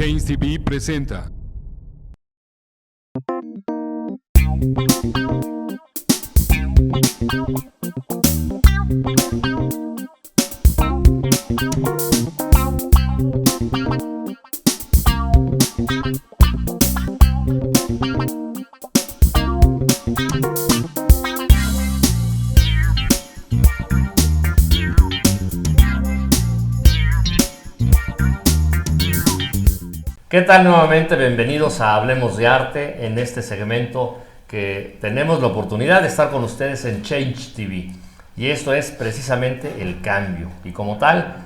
Change TV presenta. ¿Qué tal nuevamente? Bienvenidos a Hablemos de Arte en este segmento que tenemos la oportunidad de estar con ustedes en Change TV. Y esto es precisamente el cambio. Y como tal,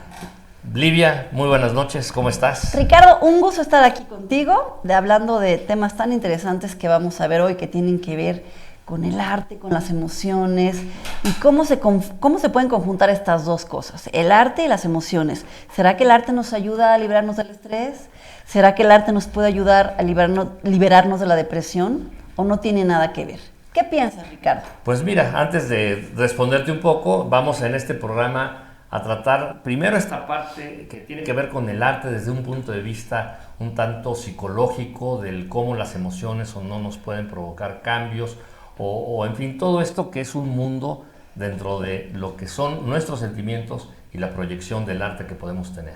Livia, muy buenas noches, ¿cómo estás? Ricardo, un gusto estar aquí contigo, hablando de temas tan interesantes que vamos a ver hoy, que tienen que ver con el arte, con las emociones, y cómo se pueden conjuntar estas dos cosas, el arte y las emociones. ¿Será que el arte nos ayuda a librarnos del estrés? ¿Será que el arte nos puede ayudar a liberarnos de la depresión? ¿O no tiene nada que ver? ¿Qué piensas, Ricardo? Pues mira, antes de responderte un poco, vamos en este programa a tratar primero esta parte que tiene que ver con el arte desde un punto de vista un tanto psicológico, del cómo las emociones o no nos pueden provocar cambios, o en fin, todo esto que es un mundo dentro de lo que son nuestros sentimientos y la proyección del arte que podemos tener.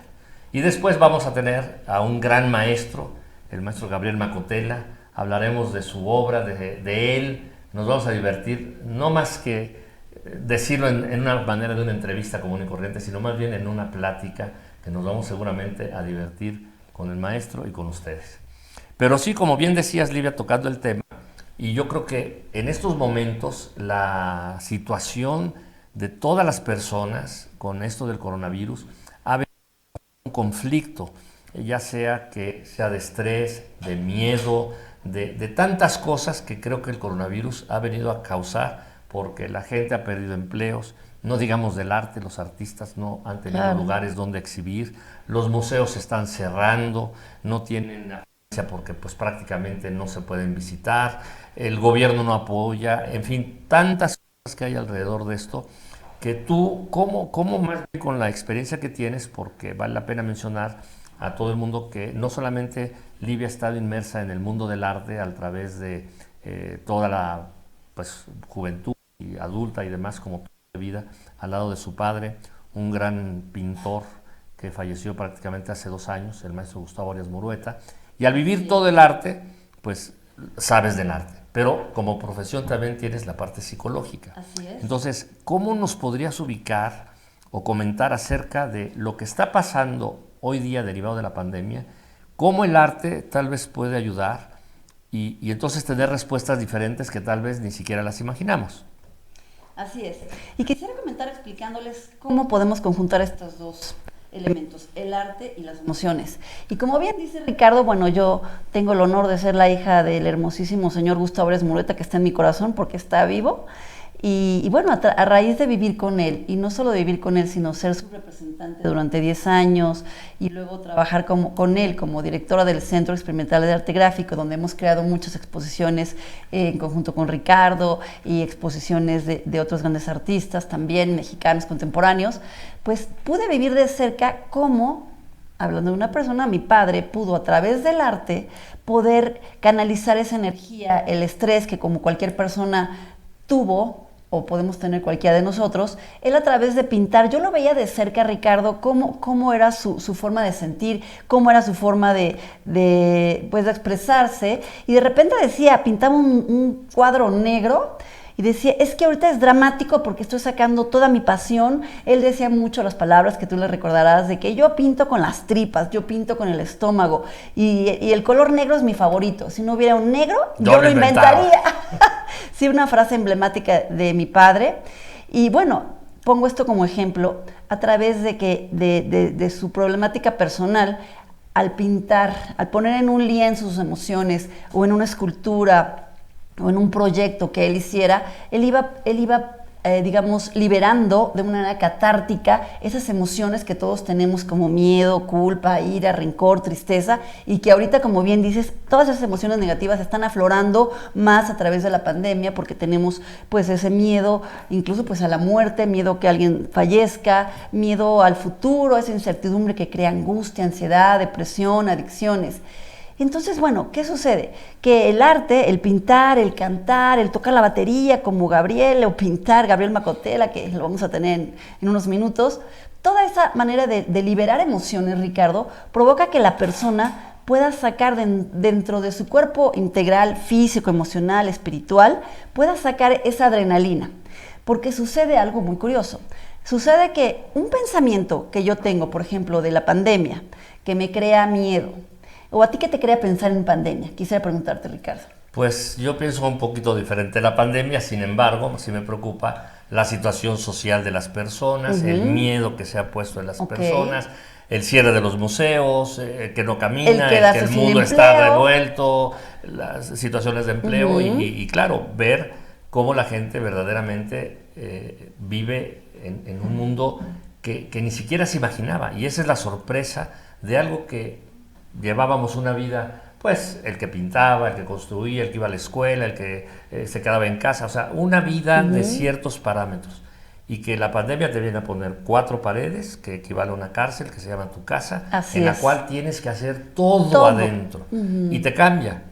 Y después vamos a tener a un gran maestro, el maestro Gabriel Macotela. Hablaremos de su obra, de él, nos vamos a divertir, no más que decirlo en una manera de una entrevista común y corriente, sino más bien en una plática que nos vamos seguramente a divertir con el maestro y con ustedes. Pero sí, como bien decías, Livia, tocando el tema, y yo creo que en estos momentos la situación de todas las personas con esto del coronavirus ha venido un conflicto, ya sea que sea de estrés, de miedo, de tantas cosas que creo que el coronavirus ha venido a causar, porque la gente ha perdido empleos, no digamos del arte, los artistas no han tenido lugares donde exhibir, los museos se están cerrando, no tienen porque pues prácticamente no se pueden visitar, el gobierno no apoya, en fin, tantas cosas que hay alrededor de esto, que tú, ¿cómo más bien con la experiencia que tienes? Porque vale la pena mencionar a todo el mundo que no solamente Livia ha estado inmersa en el mundo del arte a través de toda la pues, juventud y adulta y demás como de vida, al lado de su padre, un gran pintor que falleció prácticamente hace 2 años, el maestro Gustavo Arias Murueta, y al vivir todo el arte, pues sabes del arte, pero como profesión también tienes la parte psicológica. Así es. Entonces, ¿cómo nos podrías ubicar o comentar acerca de lo que está pasando hoy día derivado de la pandemia, cómo el arte tal vez puede ayudar y entonces tener respuestas diferentes que tal vez ni siquiera las imaginamos? Así es. Y quisiera comentar explicándoles cómo podemos conjuntar estos dos elementos, el arte y las emociones. Y como bien dice Ricardo, bueno, yo tengo el honor de ser la hija del hermosísimo señor Gustavo Arias Murueta, que está en mi corazón porque está vivo. Y bueno, a raíz de vivir con él, y no solo de vivir con él, sino ser su representante durante 10 años, y luego trabajar con él como directora del Centro Experimental de Arte Gráfico, donde hemos creado muchas exposiciones en conjunto con Ricardo, y exposiciones de otros grandes artistas, también mexicanos contemporáneos, pues pude vivir de cerca cómo, hablando de una persona, mi padre pudo a través del arte poder canalizar esa energía, el estrés que como cualquier persona tuvo, o podemos tener cualquiera de nosotros, él a través de pintar, yo lo veía de cerca, Ricardo, cómo era su forma de sentir, cómo era su forma de expresarse, y de repente pintaba un cuadro negro, y decía, es que ahorita es dramático porque estoy sacando toda mi pasión. Él decía mucho las palabras que tú le recordarás, de que yo pinto con las tripas, yo pinto con el estómago, y el color negro es mi favorito. Si no hubiera un negro, yo lo inventaría. Sí, una frase emblemática de mi padre. Y bueno, pongo esto como ejemplo, a través de su problemática personal, al pintar, al poner en un lienzo sus emociones, o en una escultura, o en un proyecto que él hiciera, él iba digamos, liberando de una manera catártica esas emociones que todos tenemos como miedo, culpa, ira, rencor, tristeza, y que ahorita, como bien dices, todas esas emociones negativas están aflorando más a través de la pandemia, porque tenemos pues ese miedo, incluso pues a la muerte, miedo que alguien fallezca, miedo al futuro, esa incertidumbre que crea angustia, ansiedad, depresión, adicciones. Entonces, bueno, ¿qué sucede? Que el arte, el pintar, el cantar, el tocar la batería como Gabriel, o pintar Gabriel Macotela, que lo vamos a tener en unos minutos, toda esa manera de liberar emociones, Ricardo, provoca que la persona pueda sacar dentro de su cuerpo integral, físico, emocional, espiritual, pueda sacar esa adrenalina. Porque sucede algo muy curioso. Sucede que un pensamiento que yo tengo, por ejemplo, de la pandemia, que me crea miedo, ¿o a ti qué te crea pensar en pandemia? Quisiera preguntarte, Ricardo. Pues yo pienso un poquito diferente. La pandemia, sin embargo, sí me preocupa la situación social de las personas, el miedo que se ha puesto en las personas, el cierre de los museos, que no camina, que el mundo está revuelto, las situaciones de empleo y claro, ver cómo la gente verdaderamente vive en un mundo que ni siquiera se imaginaba. Y esa es la sorpresa de algo que llevábamos una vida, pues el que pintaba, el que construía, el que iba a la escuela, el que se quedaba en casa, o sea, una vida de ciertos parámetros. Y que la pandemia te viene a poner 4 paredes, que equivale a una cárcel, que se llama tu casa, en la cual tienes que hacer todo adentro. Y te cambia.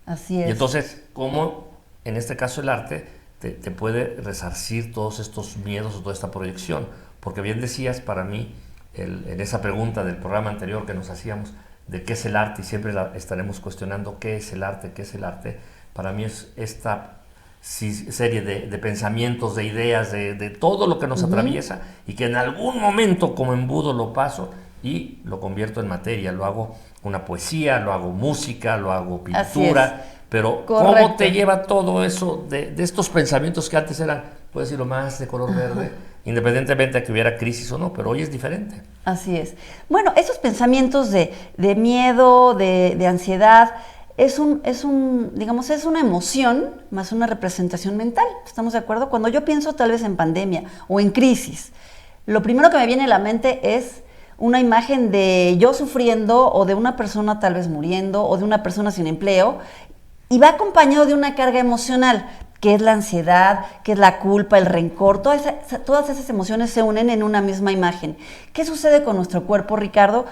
Así es. Y entonces, ¿cómo en este caso el arte te puede resarcir todos estos miedos o toda esta proyección? Porque bien decías, para mí, en esa pregunta del programa anterior que nos hacíamos, de qué es el arte, y siempre estaremos cuestionando qué es el arte, para mí es esta serie de pensamientos, de ideas, de todo lo que nos atraviesa, y que en algún momento como embudo lo paso y lo convierto en materia, lo hago una poesía, lo hago música, lo hago pintura, pero ¿cómo te lleva todo eso de estos pensamientos que antes eran, puedes decirlo, más de color verde? Independientemente de que hubiera crisis o no, pero hoy es diferente. Así es. Bueno, esos pensamientos de miedo, de ansiedad, es una emoción más una representación mental. ¿Estamos de acuerdo? Cuando yo pienso tal vez en pandemia o en crisis, lo primero que me viene a la mente es una imagen de yo sufriendo, o de una persona tal vez muriendo, o de una persona sin empleo, y va acompañado de una carga emocional, que es la ansiedad, que es la culpa, el rencor, todas esas emociones se unen en una misma imagen. ¿Qué sucede con nuestro cuerpo, Ricardo?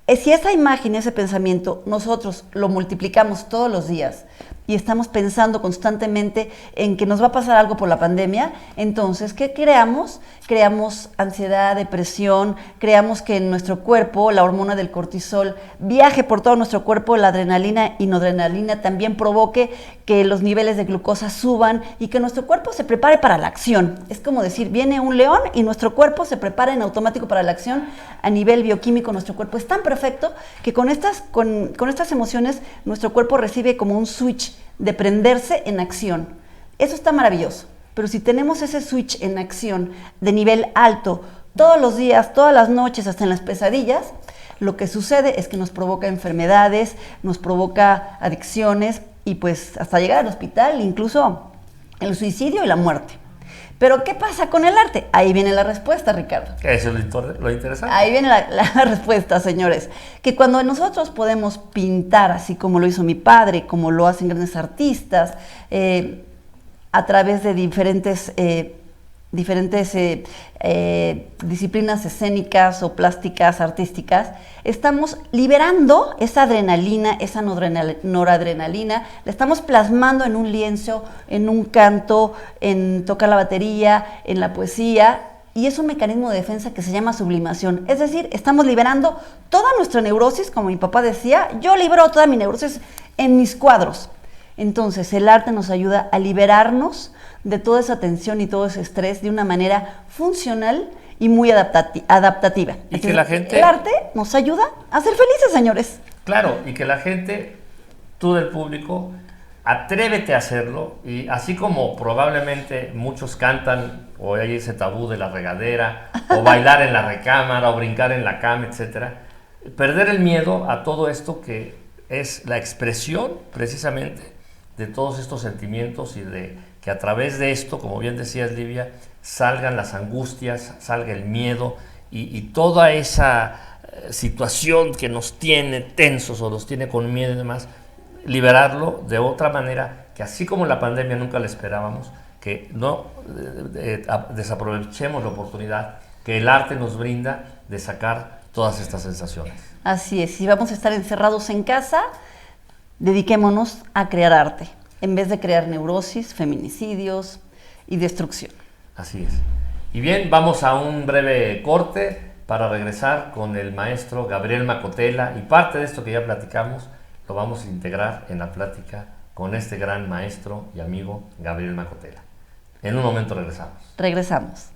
Si esa imagen, ese pensamiento, nosotros lo multiplicamos todos los días y estamos pensando constantemente en que nos va a pasar algo por la pandemia, entonces, ¿qué creamos? Creamos ansiedad, depresión, creamos que en nuestro cuerpo la hormona del cortisol viaje por todo nuestro cuerpo, la adrenalina y noradrenalina también provoque que los niveles de glucosa suban y que nuestro cuerpo se prepare para la acción. Es como decir, viene un león y nuestro cuerpo se prepara en automático para la acción. A nivel bioquímico, nuestro cuerpo es tan perfecto que con estas emociones nuestro cuerpo recibe como un switch de prenderse en acción. Eso está maravilloso. Pero si tenemos ese switch en acción de nivel alto todos los días, todas las noches, hasta en las pesadillas, lo que sucede es que nos provoca enfermedades, nos provoca adicciones y pues hasta llegar al hospital, incluso el suicidio y la muerte. Pero ¿qué pasa con el arte? Ahí viene la respuesta, Ricardo. Eso es lo interesante. Ahí viene la respuesta, señores. Que cuando nosotros podemos pintar, así como lo hizo mi padre, como lo hacen grandes artistas, a través de diferentes disciplinas escénicas o plásticas, artísticas, estamos liberando esa adrenalina, esa noradrenalina, la estamos plasmando en un lienzo, en un canto, en tocar la batería, en la poesía, y es un mecanismo de defensa que se llama sublimación. Es decir, estamos liberando toda nuestra neurosis, como mi papá decía, yo libero toda mi neurosis en mis cuadros. Entonces, el arte nos ayuda a liberarnos de toda esa tensión y todo ese estrés de una manera funcional y muy adaptativa. Y que la gente... El arte nos ayuda a ser felices, señores. Claro, y que la gente, tú del público, atrévete a hacerlo, y así como probablemente muchos cantan, o hay ese tabú de la regadera, o bailar en la recámara, o brincar en la cama, etcétera, perder el miedo a todo esto que es la expresión, precisamente, de todos estos sentimientos y de que a través de esto, como bien decías, Livia, salgan las angustias, salga el miedo y toda esa situación que nos tiene tensos o nos tiene con miedo y demás, liberarlo de otra manera, que así como la pandemia nunca la esperábamos, que no desaprovechemos la oportunidad que el arte nos brinda de sacar todas estas sensaciones. Así es, si vamos a estar encerrados en casa, dediquémonos a crear arte, en vez de crear neurosis, feminicidios y destrucción. Así es. Y bien, vamos a un breve corte para regresar con el maestro Gabriel Macotela, y parte de esto que ya platicamos lo vamos a integrar en la plática con este gran maestro y amigo Gabriel Macotela. En un momento regresamos. Regresamos.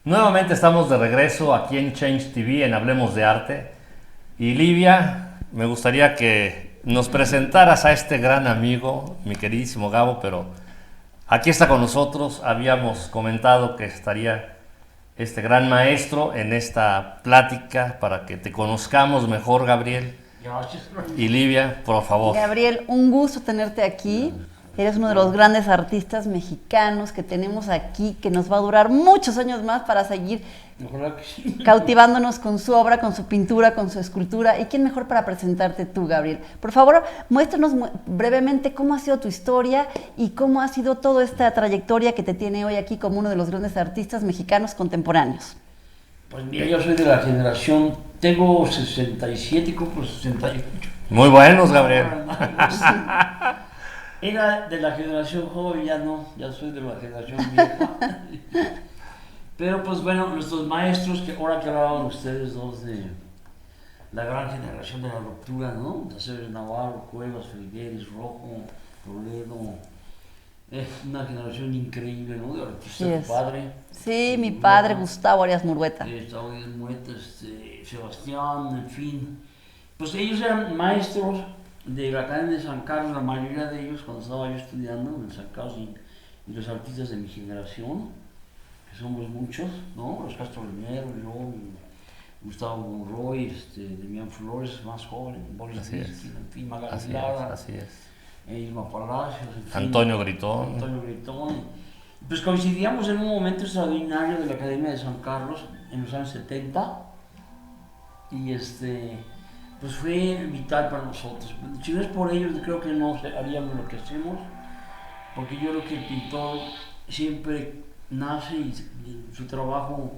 Nuevamente estamos de regreso aquí en Change TV, en Hablemos de Arte. Y Livia, me gustaría que nos presentaras a este gran amigo, mi queridísimo Gabo, pero aquí está con nosotros. Habíamos comentado que estaría este gran maestro en esta plática para que te conozcamos mejor, Gabriel. Gracias. Y Livia, por favor. Gabriel, un gusto tenerte aquí. Eres uno de los grandes artistas mexicanos que tenemos aquí, que nos va a durar muchos años más para seguir Ojalá que sí. cautivándonos con su obra, con su pintura, con su escultura. ¿Y quién mejor para presentarte tú, Gabriel? Por favor, muéstranos brevemente cómo ha sido tu historia y cómo ha sido toda esta trayectoria que te tiene hoy aquí como uno de los grandes artistas mexicanos contemporáneos. Pues mira, yo soy de la generación, tengo 67 y cumplo 68. Muy buenos, Gabriel. Era de la generación joven, ya no, ya soy de la generación vieja. Pero pues bueno, nuestros maestros, que ahora que hablaban ustedes dos de la gran generación de la ruptura, ¿no? De Aceves Navarro, Cuevas, Felgueres, Rojo, Toledo. Es una generación increíble, ¿no? De artistas, Sí tu es. padre. Sí, mi padre, Gustavo Arias Murgueta. Gustavo Arias Murgueta, Sebastián, en fin. Pues ellos eran maestros de la Academia de San Carlos, la mayoría de ellos, cuando estaba yo estudiando en San Carlos, y los artistas de mi generación, que somos muchos, ¿no? Los Castro Linero, yo, Gustavo Monroy, Demián Flores, más joven, Boris Así es. Biskin, en fin, Magali Así es, Lara, así es. Irma Palacios, en fin, Antonio Gritón. Antonio Gritón. Pues coincidíamos en un momento extraordinario de la Academia de San Carlos en los años 70 y pues fue vital para nosotros. Si no es por ellos, creo que no haríamos lo que hacemos, porque yo creo que el pintor siempre nace y su trabajo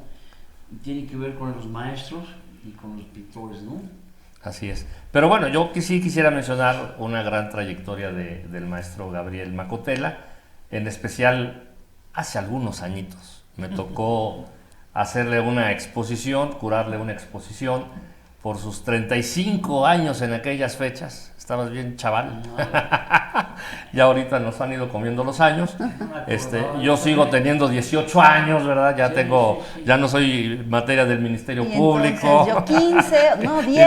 tiene que ver con los maestros y con los pintores, ¿no? Así es. Pero bueno, yo sí quisiera mencionar una gran trayectoria del maestro Gabriel Macotela, en especial hace algunos añitos. Me tocó hacerle una exposición, curarle una exposición por sus 35 años en aquellas fechas. Estabas bien chaval. Ya ahorita nos han ido comiendo los años. Yo sigo teniendo 18 años, ¿verdad? Ya tengo, ya no soy materia del Ministerio Público. Yo 15, no, 10.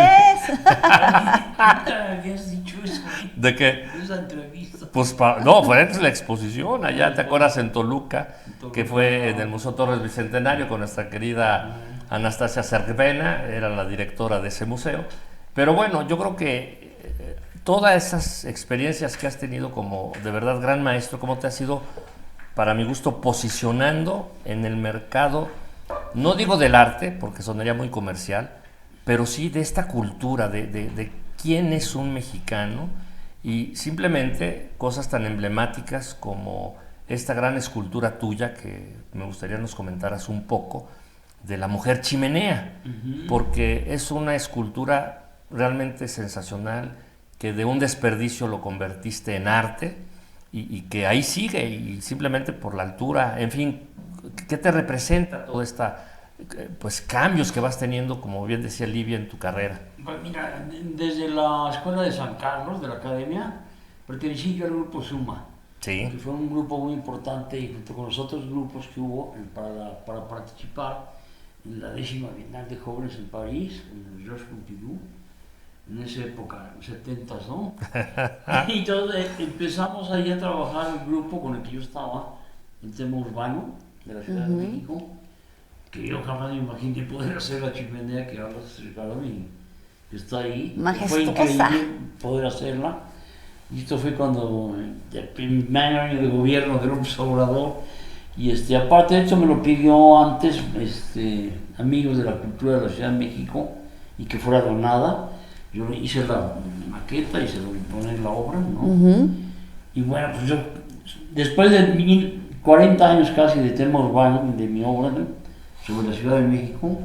Habías dicho eso. ¿De qué? Esa entrevista. Pues no, fue la exposición allá, ¿te acuerdas? En Toluca, que fue en el Museo Torres Bicentenario con nuestra querida Anastasia Cervena, era la directora de ese museo. Pero bueno, yo creo que todas esas experiencias que has tenido como de verdad gran maestro, cómo te has ido, para mi gusto, posicionando en el mercado, no digo del arte, porque sonaría muy comercial, pero sí de esta cultura, de quién es un mexicano, y simplemente cosas tan emblemáticas como esta gran escultura tuya, que me gustaría nos comentaras un poco, de la mujer chimenea, porque es una escultura realmente sensacional, que de un desperdicio lo convertiste en arte y que ahí sigue, y simplemente por la altura, en fin, ¿qué te representa toda esta pues cambios que vas teniendo, como bien decía Livia, en tu carrera? Pues mira, desde la Escuela de San Carlos, de la Academia, pertenecí yo al grupo Suma, Sí. que fue un grupo muy importante, y junto con los otros grupos que hubo para participar en la 10ª Bienal de Jóvenes en París, en el Georges Pompidou, en esa época, en 70s, ¿no? Y entonces empezamos ahí a trabajar el grupo con el que yo estaba, el tema urbano de la Ciudad de México, que yo jamás me imaginé poder hacer la chimenea que hablas, Ricardo, y que está ahí. Majestuosa. Fue increíble poder hacerla. Y esto fue cuando el primer año de gobierno de López Obrador. Y aparte de esto me lo pidió antes amigos de la cultura de la Ciudad de México y que fuera donada. Yo hice la maqueta y se lo poner la obra, ¿no? Ujú. Y bueno, pues yo, después de 40 años casi de tema urbano, de mi obra, ¿no?, sobre la Ciudad de México,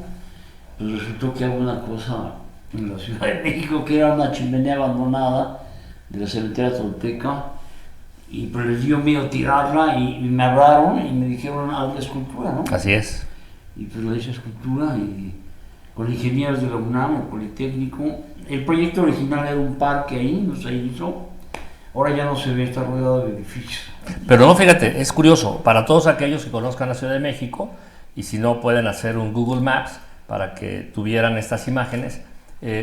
pues resultó que hago una cosa en la Ciudad de México que era una chimenea abandonada de la cementera tolteca, y pues les dio miedo tirarla y me hablaron y me dijeron, haz la escultura, ¿no? Así es. Y pues la hice escultura y con ingenieros de la UNAM, el Politécnico. El proyecto original era un parque ahí, no se hizo. Ahora ya no se ve, está rodeado de edificios. Pero no, fíjate, es curioso, para todos aquellos que conozcan la Ciudad de México, y si no pueden hacer un Google Maps para que tuvieran estas imágenes,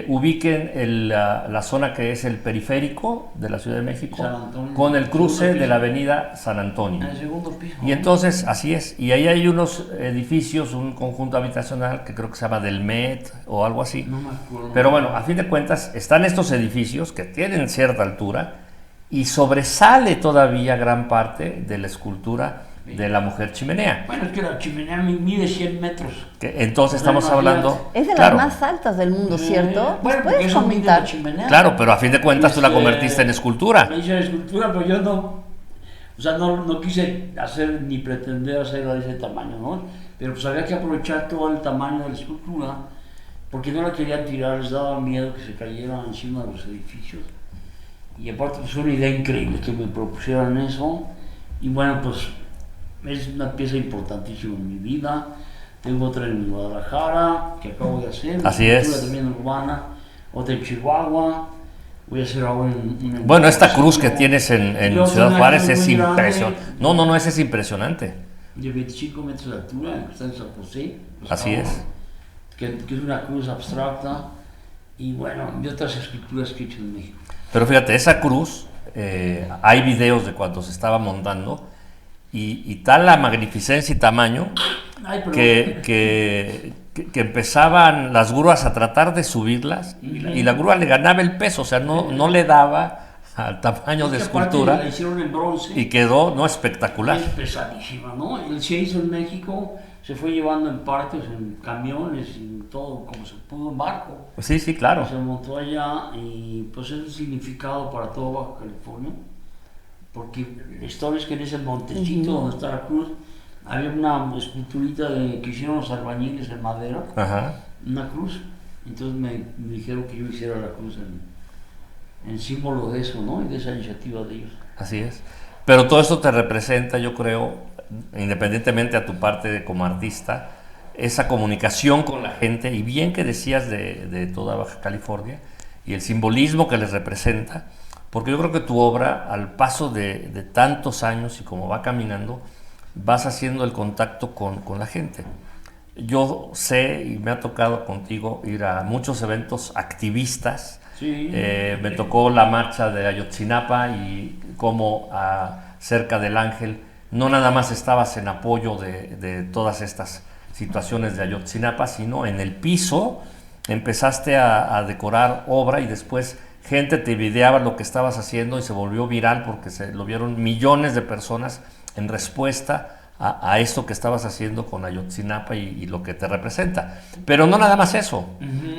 ubiquen la zona que es el periférico de la Ciudad de México San Antonio, con el cruce segundo piso. de la avenida San Antonio. En el segundo piso. Y entonces, así es, y ahí hay unos edificios, un conjunto habitacional que creo que se llama del Met o algo así. No me acuerdo. Pero bueno, a fin de cuentas, están estos edificios que tienen cierta altura y sobresale todavía gran parte de la escultura de la mujer chimenea. Bueno, es que la chimenea mide 100 metros. Que entonces estamos Bueno, hablando... Es de claro, las más altas del mundo, ¿cierto? Bueno, porque ¿Puedes eso mide comentar? la chimenea. claro, pero a fin de cuentas tú la Este, convertiste en escultura. Me hice escultura, pero yo no, o sea, no quise hacer ni pretender hacerla de ese tamaño, ¿no? Pero pues había que aprovechar todo el tamaño de la escultura, porque no la querían tirar, les daba miedo que se cayera encima de los edificios. Y aparte pues fue una idea increíble que me propusieran eso. Y bueno, pues es una pieza importantísima en mi vida. Tengo otra en Guadalajara que acabo de hacer, Así una es. escultura también urbana, otra en Chihuahua. Voy a hacer ahora una Bueno, esta cruz que tienes en Yo Ciudad una Juárez cruz es muy grande, impresionante. No, esa es impresionante. de 25 metros de altura, que está en San José. Los Así Cabos, es. que es una cruz abstracta. Y bueno, y otras esculturas que he hecho en México. Pero fíjate, esa cruz, hay videos de cuando se estaba montando y tal la magnificencia y tamaño Ay, pero que empezaban las grúas a tratar de subirlas y la grúa le ganaba el peso, o sea, no le daba al tamaño de es que aparte escultura la hicieron en bronce. y quedó no espectacular. Es pesadísima, ¿no? Se hizo en México, se fue llevando en partes, en camiones, en todo, como se pudo, en barco. Sí, claro. Se montó allá y pues es un significado para todo Baja California, porque la historia es que en ese montecito donde está la cruz, había una esculturita que hicieron los albañiles en madera, Ajá. una cruz. Entonces me dijeron que yo hiciera la cruz en símbolo de eso, ¿no? Y de esa iniciativa de ellos. Así es. Pero todo esto te representa, yo creo, independientemente a tu parte como artista, esa comunicación con la gente, y bien que decías de toda Baja California, y el simbolismo que les representa, porque yo creo que tu obra, al paso de tantos años y como va caminando, vas haciendo el contacto con la gente. Yo sé, y me ha tocado contigo ir a muchos eventos activistas. Sí. Me tocó la marcha de Ayotzinapa y cómo cerca del Ángel no nada más estabas en apoyo de todas estas situaciones de Ayotzinapa, sino en el piso empezaste a decorar obra y después gente te videaba lo que estabas haciendo y se volvió viral porque se lo vieron millones de personas en respuesta a esto que estabas haciendo con Ayotzinapa y lo que te representa. Pero no nada más eso,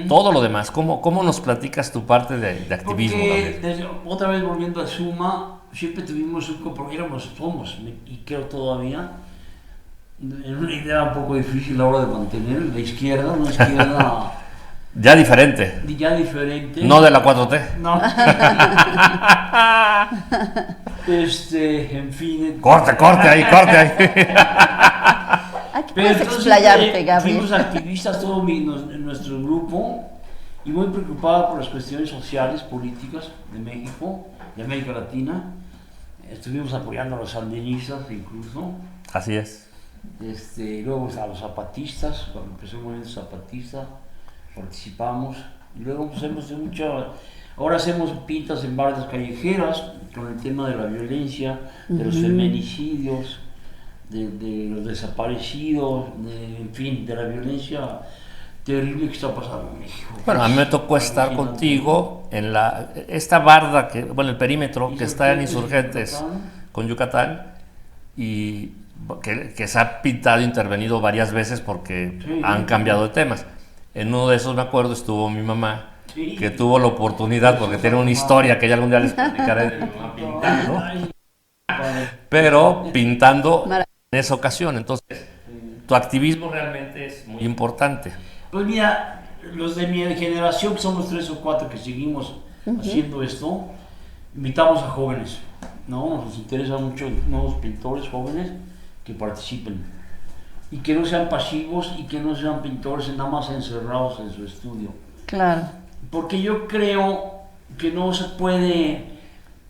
todo lo demás. ¿Cómo nos platicas tu parte de activismo? Porque otra vez volviendo a Suma, siempre tuvimos un compromiso, somos, y creo todavía, en una idea un poco difícil a la hora de mantener, la izquierda, una izquierda Ya diferente, ya diferente. no de la 4T. No. En fin. Corte ahí. Aquí Pero puedes entonces, explayarte, Gabriel. fuimos activistas todo en nuestro grupo y muy preocupados por las cuestiones sociales, políticas de México, de América Latina. Estuvimos apoyando a los sandinistas incluso. Así es. Luego a los zapatistas, cuando empezó el movimiento zapatista, participamos. Y luego pues, ahora hacemos pintas en barrios callejeras con el tema de la violencia, de los feminicidios, de los desaparecidos, en fin, de la violencia terrible que está pasando en México. Bueno, a mí me tocó estar contigo en esta barda, el perímetro que está en Insurgentes con Yucatán, y que se ha pintado, intervenido varias veces porque han cambiado de temas. En uno de esos, me acuerdo, estuvo mi mamá, que tuvo la oportunidad, porque tiene una historia que ya algún día les platicaré de mi mamá pintando, pero pintando en esa ocasión. Entonces, tu activismo realmente es muy importante. Pues mira, los de mi generación, que somos 3 o 4 que seguimos haciendo esto, invitamos a jóvenes, ¿no? Nos interesan mucho nuevos pintores jóvenes que participen y que no sean pasivos y que no sean pintores nada más encerrados en su estudio. Claro. Porque yo creo que no se puede,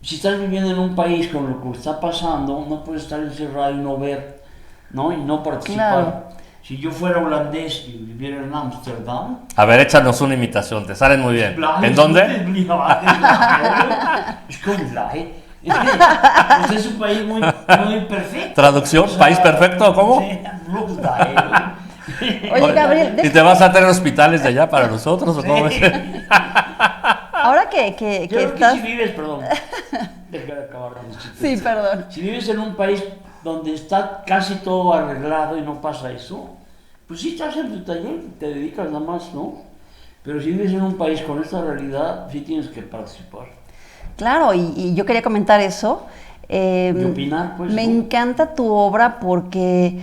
si estás viviendo en un país con lo que está pasando, no puedes estar encerrado y no ver, ¿no? Y no participar. Claro. Si yo fuera holandés y viviera en Ámsterdam... A ver, échanos una imitación, te salen muy bien. ¿En dónde? Es un país muy perfecto. ¿Traducción? ¿País perfecto? ¿Cómo? Oye, Gabriel... ¿Y te vas a tener hospitales de allá para nosotros o cómo es? Ahora que estás... si vives, perdón. Deja de acabar con esto. Sí, perdón. Si vives en un país donde está casi todo arreglado y no pasa eso, pues sí estás en tu taller, te dedicas nada más, ¿no? Pero si vives en un país con esta realidad, sí tienes que participar. Claro, y yo quería comentar eso. ¿Qué opinar? Pues, me encanta tu obra porque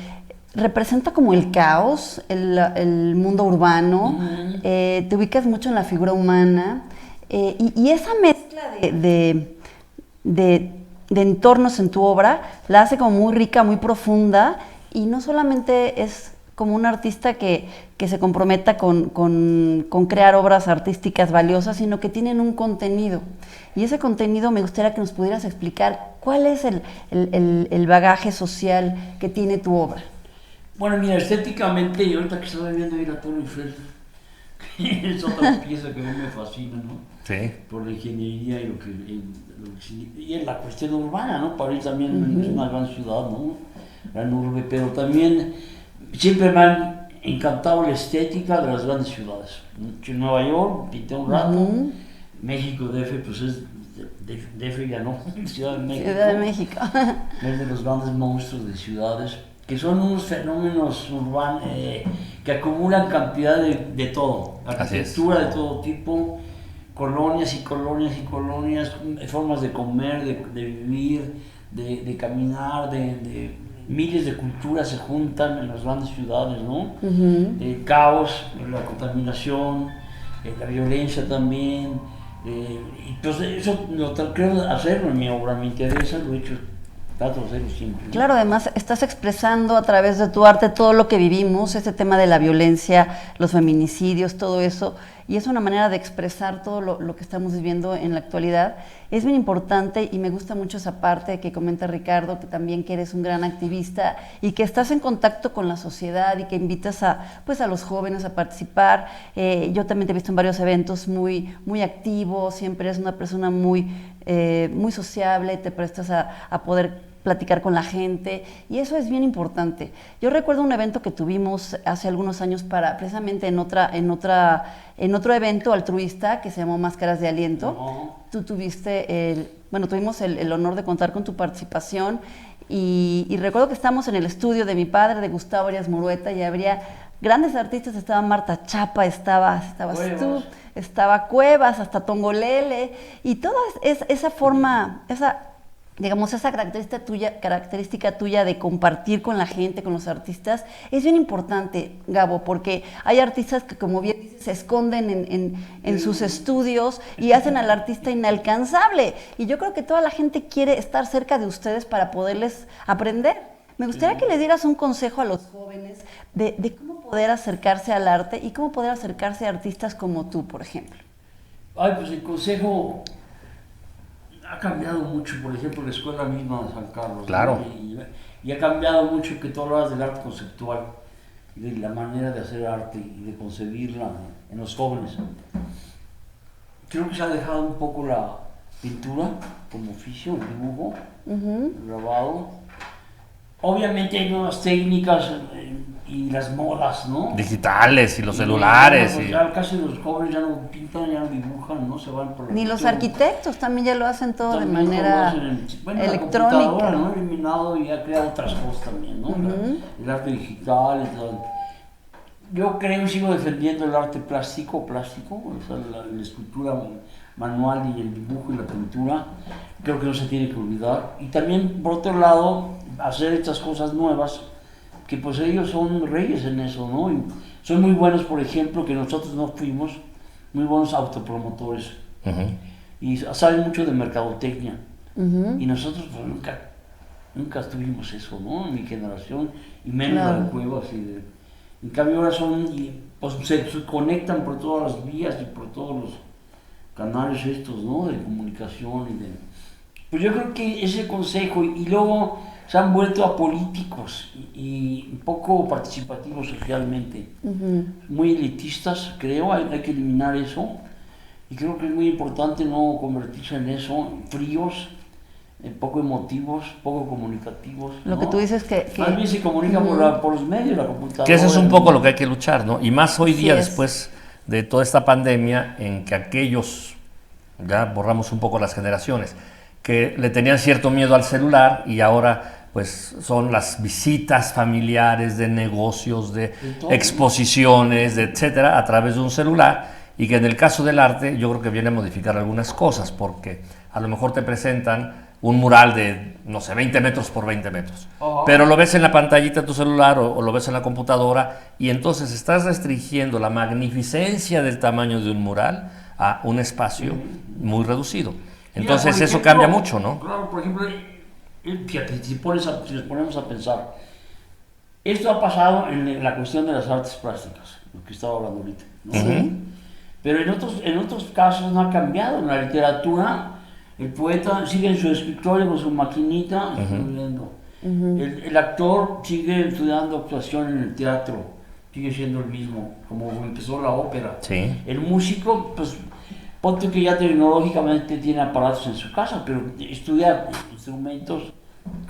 representa como el caos, el mundo urbano, te ubicas mucho en la figura humana, y esa mezcla de entornos en tu obra la hace como muy rica, muy profunda, y no solamente es como un artista que se comprometa con crear obras artísticas valiosas, sino que tienen un contenido. Y ese contenido me gustaría que nos pudieras explicar cuál es el bagaje social que tiene tu obra. Bueno, mira, estéticamente, y ahorita que estaba viendo ir a Torre Eiffel, es otra pieza que a mí me fascina, ¿no? Sí. Por la ingeniería y y en la cuestión urbana, ¿no? París también es una gran ciudad, ¿no? Gran urbe, pero también siempre me han encantado la estética de las grandes ciudades. En Nueva York pinté un rato, México, DF, pues es DF ya no, Ciudad de México. Ciudad de México. Es de los grandes monstruos de ciudades, que son unos fenómenos urbanos que acumulan cantidad de todo, arquitectura de todo tipo, colonias y colonias y colonias, formas de comer, de vivir, de caminar, de miles de culturas se juntan en las grandes ciudades, ¿no? El caos, la contaminación, la violencia también. Entonces eso creo hacerlo en mi obra, me interesa, lo he hecho, trato de hacerlo siempre, ¿no? Claro, además estás expresando a través de tu arte todo lo que vivimos, ese tema de la violencia, los feminicidios, todo eso, y es una manera de expresar todo lo que estamos viviendo en la actualidad. Es bien importante y me gusta mucho esa parte que comenta Ricardo, que también que eres un gran activista y que estás en contacto con la sociedad y que invitas a los jóvenes a participar. Yo también te he visto en varios eventos muy activo, siempre eres una persona muy sociable, te prestas a poder platicar con la gente, y eso es bien importante. Yo recuerdo un evento que tuvimos hace algunos años precisamente en otro evento altruista que se llamó Máscaras de Aliento. Tú tuviste tuvimos el honor de contar con tu participación, y recuerdo que estábamos en el estudio de mi padre, de Gustavo Arias Murueta, y habría grandes artistas, estaba Marta Chapa, estabas tú, estaba Cuevas, hasta Tongolele, y toda esa forma, esa característica tuya de compartir con la gente, con los artistas, es bien importante, Gabo, porque hay artistas que, como bien dices, se esconden en sus estudios y hacen al artista inalcanzable. Y yo creo que toda la gente quiere estar cerca de ustedes para poderles aprender. Me gustaría que le dieras un consejo a los jóvenes de cómo poder acercarse al arte y cómo poder acercarse a artistas como tú, por ejemplo. Pues el consejo ha cambiado mucho, por ejemplo, la escuela misma de San Carlos. Claro. ¿No? Y ha cambiado mucho que tú hablas del arte conceptual, de la manera de hacer arte y de concebirla en los jóvenes. Creo que se ha dejado un poco la pintura como oficio, el dibujo, el grabado. Obviamente hay nuevas técnicas y las modas, ¿no? Digitales y los Y celulares. pues ya casi los jóvenes ya no pintan, ya no dibujan, ¿no? Se van por la Ni los pintura. arquitectos también ya lo hacen todo de También manera como hacen la electrónica. computadora, ¿no? Eliminado y ha creado otras cosas también, ¿no? El arte digital y todo. Yo creo y sigo defendiendo el arte plástico, o sea, la escultura manual y el dibujo y la pintura. Creo que no se tiene que olvidar. Y también, por otro lado, hacer estas cosas nuevas, que pues ellos son reyes en eso, ¿no? Y son muy buenos, por ejemplo, que nosotros no fuimos, muy buenos autopromotores. Y saben mucho de mercadotecnia. Y nosotros pues, nunca tuvimos eso, ¿no? En mi generación, y menos la de Cuevas. En cambio ahora pues se conectan por todas las vías y por todos los canales estos, ¿no? De comunicación y de... Pues yo creo que ese consejo, y luego se han vuelto apolíticos y poco participativos socialmente, muy elitistas, creo, hay que eliminar eso, y creo que es muy importante no convertirse en eso, fríos, poco emotivos, poco comunicativos. Lo ¿no? que tú dices que Más bien se comunica por los medios, la computadora. Que eso es un poco lo que hay que luchar, ¿no? Y más hoy día, Así es. después de toda esta pandemia, en que aquellos, ya borramos un poco las generaciones, que le tenían cierto miedo al celular y ahora pues son las visitas familiares de negocios, de exposiciones, de etcétera, a través de un celular, y que en el caso del arte yo creo que viene a modificar algunas cosas, porque a lo mejor te presentan un mural de, no sé, 20 metros por 20 metros, pero lo ves en la pantallita de tu celular o lo ves en la computadora, y entonces estás restringiendo la magnificencia del tamaño de un mural a un espacio muy reducido. Entonces Mira, eso ejemplo, cambia mucho, ¿no? Claro, por ejemplo, fíjate, si nos ponemos a pensar, esto ha pasado en la cuestión de las artes plásticas, lo que estaba hablando ahorita, ¿no? Pero en otros casos no ha cambiado. En la literatura, el poeta sigue en su escritorio con su maquinita escribiendo. El actor sigue estudiando actuación en el teatro, sigue siendo el mismo, como empezó la ópera. Sí. El músico, pues, ponte que ya tecnológicamente tiene aparatos en su casa, pero estudia instrumentos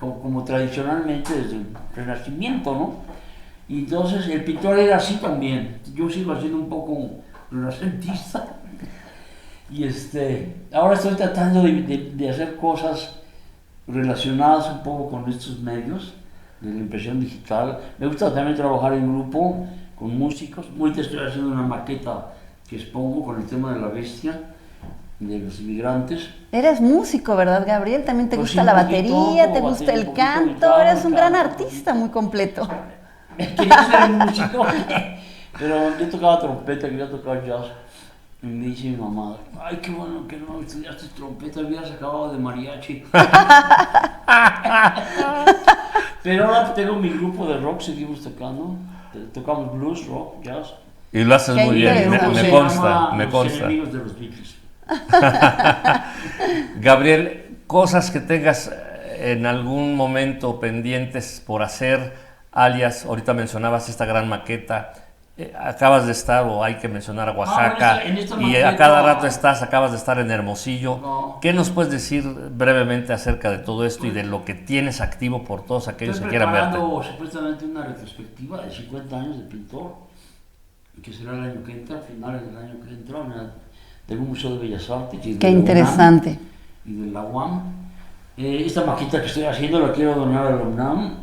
como tradicionalmente desde el Renacimiento, ¿no? Y entonces el pintor era así también. Yo sigo siendo un poco renacentista. Y ahora estoy tratando de hacer cosas relacionadas un poco con estos medios de la impresión digital. Me gusta también trabajar en grupo con músicos. Ahorita estoy haciendo una maqueta que expongo con el tema de la bestia, de los inmigrantes. Eres músico, ¿verdad, Gabriel? También te Pues gusta sí, la un poquito, batería, te gusta el canto, guitarra, eres un gran canto. artista muy completo. Quería ser músico, pero yo tocaba trompeta, quería tocar jazz. Y me dice mi mamá, ay, qué bueno que no estudiaste trompeta, hubieras acabado de mariachi. Pero ahora tengo mi grupo de rock, seguimos tocando. Tocamos blues, rock, jazz. Y lo haces Qué muy bien, interesante. me Se consta, llama me Los consta. Enemigos de los Beatles. Gabriel, cosas que tengas en algún momento pendientes por hacer, alias, ahorita mencionabas esta gran maqueta, acabas de estar, o hay que mencionar a Oaxaca, en esta y maqueta, a cada rato acabas de estar en Hermosillo. No. ¿Qué nos puedes decir brevemente acerca de todo esto y de lo que tienes activo por todos aquellos Estoy que quieran verte? preparando supuestamente una retrospectiva de 50 años de pintor, que será el año que entra, finales del año que entra, del Museo de Bellas Artes. Y de Qué la interesante. UNAM, y de la UAM. Esta maqueta que estoy haciendo la quiero donar a la UNAM.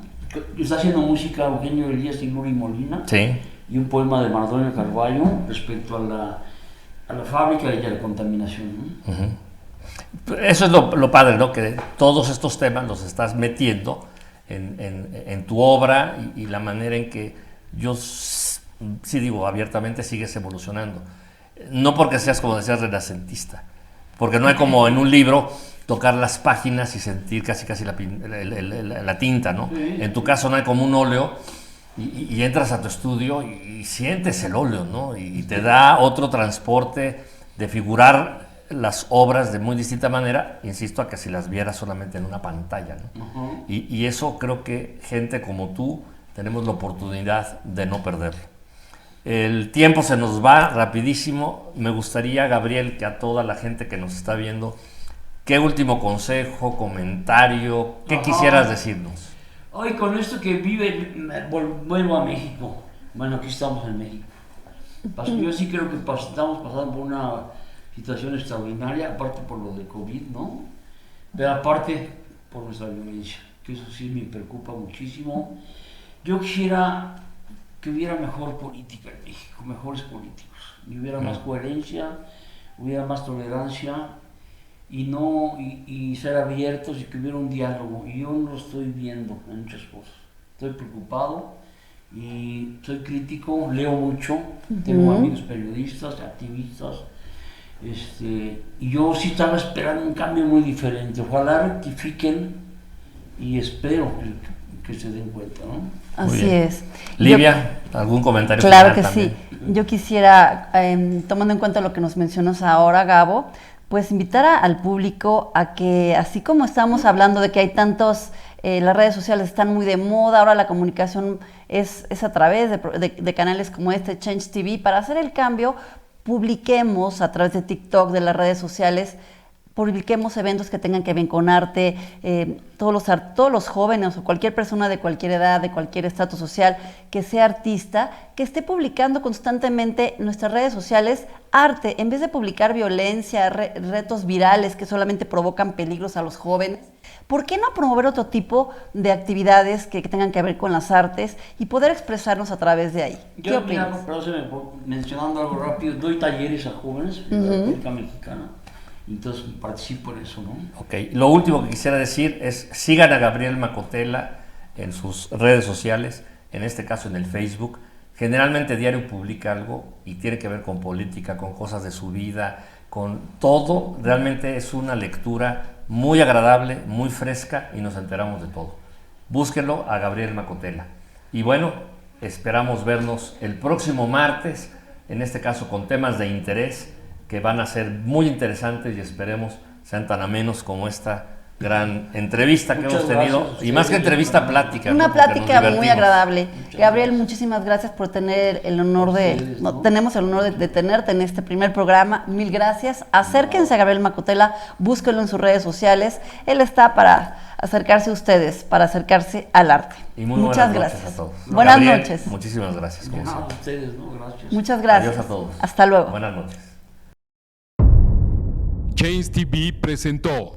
Está haciendo música Eugenio Elías y Nuri Molina. Sí. Y un poema de Mardonio Carballo respecto a la fábrica y a la contaminación, ¿no? Eso es lo padre, ¿no? Que todos estos temas los estás metiendo en tu obra y la manera en que yo sí digo abiertamente sigues evolucionando. No porque seas, como decías, renacentista, porque no hay como en un libro tocar las páginas y sentir casi la tinta, ¿no? Sí. En tu caso no hay como un óleo y entras a tu estudio y sientes el óleo, ¿no? Y te da otro transporte de figurar las obras de muy distinta manera, insisto, a que si las vieras solamente en una pantalla, ¿no? Y eso creo que gente como tú tenemos la oportunidad de no perderlo. El tiempo se nos va rapidísimo. Me gustaría, Gabriel, que a toda la gente que nos está viendo, ¿qué último consejo, comentario, qué quisieras decirnos? Hoy con esto que vuelvo a México. Bueno, aquí estamos en México. Yo sí creo que estamos pasando por una situación extraordinaria, aparte por lo de COVID, ¿no? Pero aparte por nuestra violencia, que eso sí me preocupa muchísimo. Yo quisiera que hubiera mejor política en México, mejores políticos, y hubiera más coherencia, hubiera más tolerancia y ser abiertos y que hubiera un diálogo. Y yo no lo estoy viendo en muchas cosas. Estoy preocupado y soy crítico, leo mucho, tengo amigos periodistas, activistas, y yo sí estaba esperando un cambio muy diferente. Ojalá rectifiquen y espero que se den cuenta, ¿no? Así es. Livia, ¿algún comentario? Claro final que también? sí. Yo quisiera, tomando en cuenta lo que nos mencionas ahora, Gabo, pues invitar al público a que, así como estamos hablando de que hay tantos, las redes sociales están muy de moda, ahora la comunicación es a través de canales como este, Change TV, para hacer el cambio, publiquemos a través de TikTok, de las redes sociales, publiquemos eventos que tengan que ver con arte, todos los jóvenes o cualquier persona de cualquier edad, de cualquier estatus social, que sea artista, que esté publicando constantemente en nuestras redes sociales arte, en vez de publicar violencia, retos virales que solamente provocan peligros a los jóvenes. ¿Por qué no promover otro tipo de actividades que tengan que ver con las artes y poder expresarnos a través de ahí? ¿Qué opinas? Mencionando algo rápido, doy talleres a jóvenes en la República Mexicana. Entonces participo en eso, ¿no? Ok, lo último que quisiera decir es sigan a Gabriel Macotela en sus redes sociales, en este caso en el Facebook. Generalmente diario publica algo y tiene que ver con política, con cosas de su vida, con todo. Realmente es una lectura muy agradable, muy fresca y nos enteramos de todo. Búsquenlo a Gabriel Macotela. Y bueno, esperamos vernos el próximo martes, en este caso con temas de interés que van a ser muy interesantes y esperemos sean tan amenos como esta gran entrevista que hemos tenido. Y más que entrevista, plática. Una ¿no? Porque plática nos muy divertimos. agradable. Gabriel, muchísimas gracias por tener el honor Ustedes, ¿no? tenemos el honor de tenerte en este primer programa. Mil gracias. Acérquense a Gabriel Macotela, búsquenlo en sus redes sociales. Él está para acercarse a ustedes, para acercarse al arte. Y muy muchas buenas gracias. noches a todos. Buenas Gabriel, noches. Muchísimas gracias. como No, siempre. ustedes, ¿no? Gracias. Muchas gracias. Adiós a todos. Hasta luego. Buenas noches. Change TV presentó